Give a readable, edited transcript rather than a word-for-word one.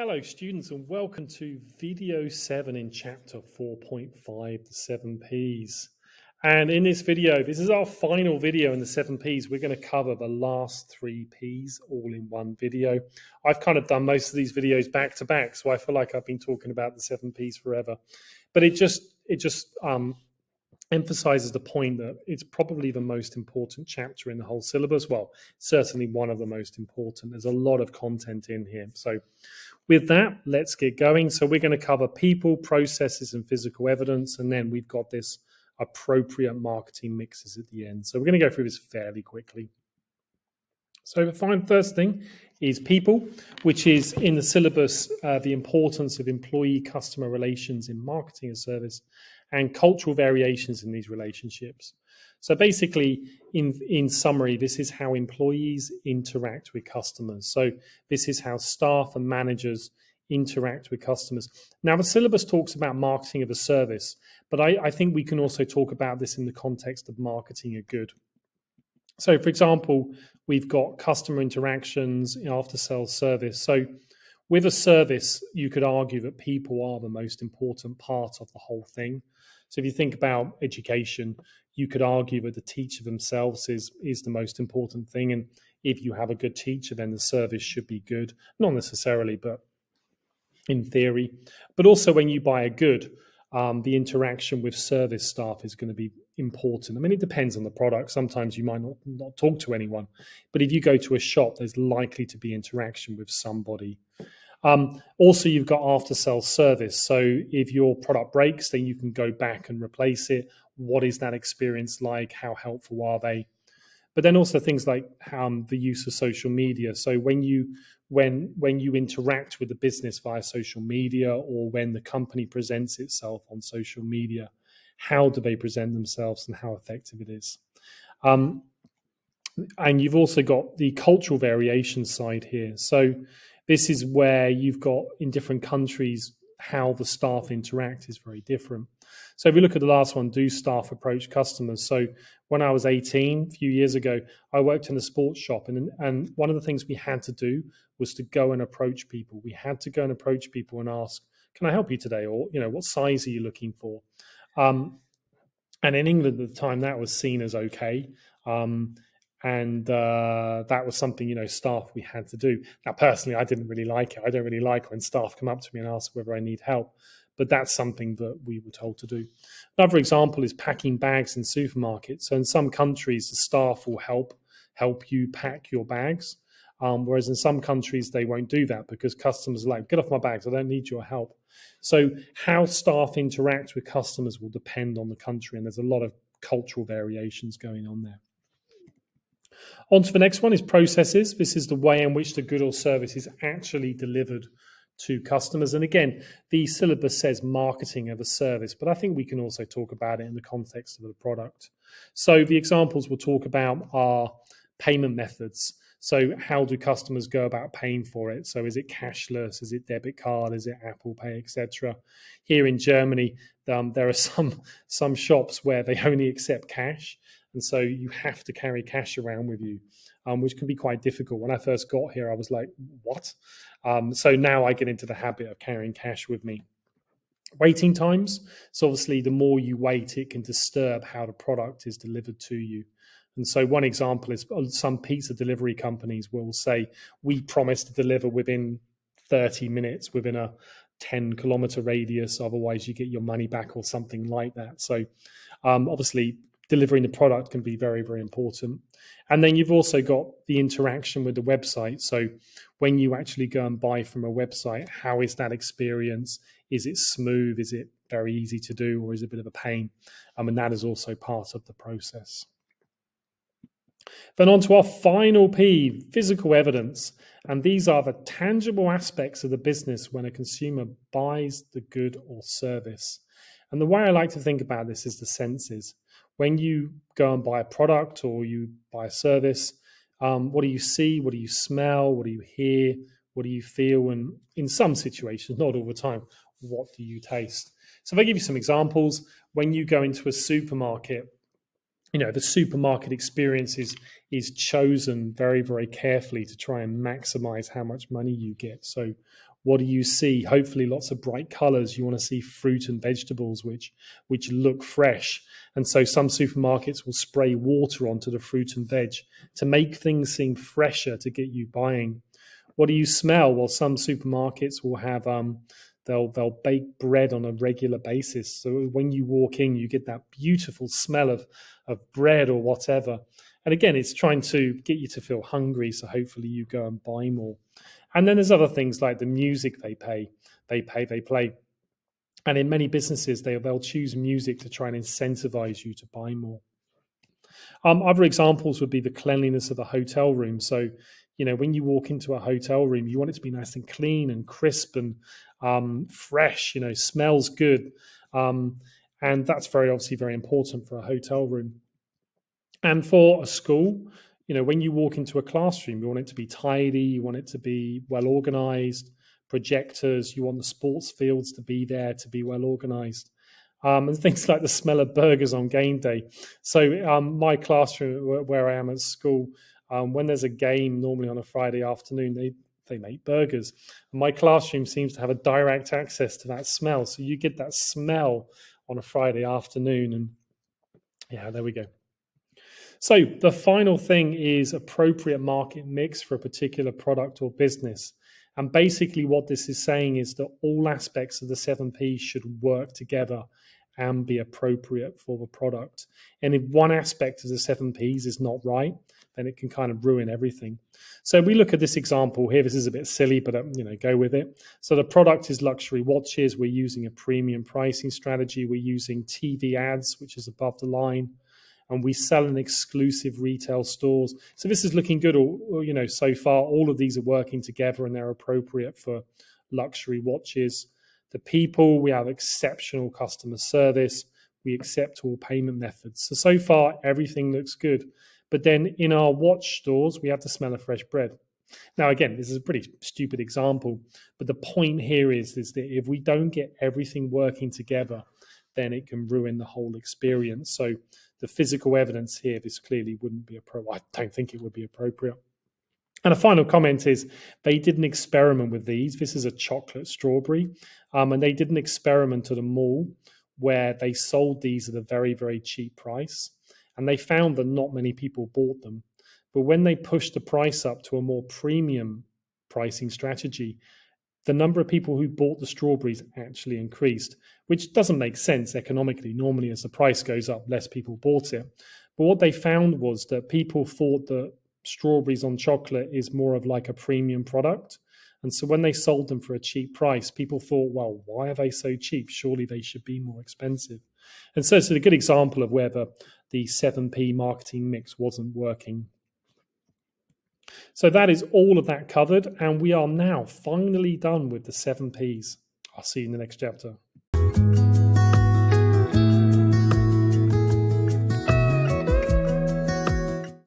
Hello students and welcome to video 7 in chapter 4.5, the 7 Ps. And in this video, this is our final video in the 7 Ps. We're going to cover the last 3 Ps all in one video. I've kind of done most of these videos back to back, so I feel like I've been talking about the 7 Ps forever. But it just emphasizes the point that it's probably the most important chapter in the whole syllabus. Well, certainly one of the most important. There's a lot of content in here. So with that, let's get going. So we're going to cover people, processes, and physical evidence. And then we've got this appropriate marketing mixes at the end. So we're going to go through this fairly quickly. So the first thing is people, which is in the syllabus, the importance of employee-customer relations in marketing and service, and cultural variations in these relationships. So basically, in summary, this is how employees interact with customers. So this is how staff and managers interact with customers. Now, the syllabus talks about marketing of a service, but I think we can also talk about this in the context of marketing a good. So, for example, we've got customer interactions, after-sales service. So with a service, you could argue that people are the most important part of the whole thing. So if you think about education, you could argue that the teacher themselves is the most important thing. And if you have a good teacher, then the service should be good. Not necessarily, but in theory. But also when you buy a good, the interaction with service staff is going to be important. I mean, it depends on the product. Sometimes you might not talk to anyone. But if you go to a shop, there's likely to be interaction with somebody. Also, you've got after-sales service. So if your product breaks, then you can go back and replace it. What is that experience like? How helpful are they? But then also things like the use of social media. So when you interact with the business via social media, or when the company presents itself on social media, how do they present themselves and how effective it is? And you've also got the cultural variation side here. So this is where you've got in different countries, how the staff interact is very different. So if we look at the last one, do staff approach customers? So when I was 18, a few years ago, I worked in a sports shop. And one of the things we had to do was to go and approach people. We had to go and approach people and ask, can I help you today? Or, what size are you looking for? And in England at the time, that was seen as okay. And that was something, staff we had to do. Now, personally, I didn't really like it. I don't really like when staff come up to me and ask whether I need help. But that's something that we were told to do. Another example is packing bags in supermarkets. So in some countries, the staff will help you pack your bags. Whereas in some countries, they won't do that because customers are like, get off my bags, I don't need your help. So how staff interact with customers will depend on the country, and there's a lot of cultural variations going on there. On to the next one is processes. This is the way in which the good or service is actually delivered to customers. And again, the syllabus says marketing of a service, but I think we can also talk about it in the context of the product. So the examples we'll talk about are payment methods. So how do customers go about paying for it? So is it cashless? Is it debit card? Is it Apple Pay, etc.? Here in Germany, there are some shops where they only accept cash. And so you have to carry cash around with you, which can be quite difficult. When I first got here, I was like, what? So now I get into the habit of carrying cash with me. Waiting times. So obviously, the more you wait, it can disturb how the product is delivered to you. And so one example is some pizza delivery companies will say, we promise to deliver within 30 minutes, within a 10-kilometer radius. Otherwise, you get your money back or something like that. So obviously, delivering the product can be very, very important. And then you've also got the interaction with the website. So when you actually go and buy from a website, how is that experience? Is it smooth? Is it very easy to do? Or is it a bit of a pain? And that is also part of the process. Then on to our final P, physical evidence. And these are the tangible aspects of the business when a consumer buys the good or service. And the way I like to think about this is the senses. When you go and buy a product or you buy a service, what do you see? What do you smell? What do you hear? What do you feel? And in some situations, not all the time, what do you taste? So if I give you some examples, when you go into a supermarket, the supermarket experience is chosen very, very carefully to try and maximize how much money you get. So What do you see? Hopefully lots of bright colors. You want to see fruit and vegetables which look fresh. And so some supermarkets will spray water onto the fruit and veg to make things seem fresher to get you buying. What do you smell? Well, some supermarkets will have they'll bake bread on a regular basis. So when you walk in, you get that beautiful smell of bread or whatever. And again, it's trying to get you to feel hungry. So hopefully you go and buy more. And then there's other things like the music they play. And in many businesses, they'll choose music to try and incentivize you to buy more. Other examples would be the cleanliness of a hotel room. So, when you walk into a hotel room, you want it to be nice and clean and crisp and fresh, smells good. And that's obviously very important for a hotel room. And for a school, when you walk into a classroom, you want it to be tidy, you want it to be well organized, projectors, you want the sports fields to be there, to be well organized. And things like the smell of burgers on game day. So my classroom, where I am at school, when there's a game, normally on a Friday afternoon, they make burgers. And my classroom seems to have a direct access to that smell. So you get that smell on a Friday afternoon. And yeah, there we go. So the final thing is appropriate market mix for a particular product or business. And basically what this is saying is that all aspects of the 7Ps should work together and be appropriate for the product. And if one aspect of the 7Ps is not right, then it can kind of ruin everything. So we look at this example here. This is a bit silly, but go with it. So the product is luxury watches. We're using a premium pricing strategy. We're using TV ads, which is above the line. And we sell in exclusive retail stores. So this is looking good. Or, so far, all of these are working together and they're appropriate for luxury watches. The people, we have exceptional customer service. We accept all payment methods. So far, everything looks good. But then in our watch stores, we have the smell of fresh bread. Now, again, this is a pretty stupid example, but the point here is that if we don't get everything working together, then it can ruin the whole experience. So the physical evidence here, this clearly wouldn't be appropriate. I don't think it would be appropriate. And a final comment is they did an experiment with these. This is a chocolate strawberry. And they did an experiment at a mall where they sold these at a very, very cheap price. And they found that not many people bought them. But when they pushed the price up to a more premium pricing strategy, the number of people who bought the strawberries actually increased, which doesn't make sense economically. Normally, as the price goes up, less people bought it. But what they found was that people thought that strawberries on chocolate is more of like a premium product. And so when they sold them for a cheap price, people thought, well, why are they so cheap? Surely they should be more expensive. And so it's a good example of where the 7P marketing mix wasn't working. So that is all of that covered. And we are now finally done with the 7Ps. I'll see you in the next chapter.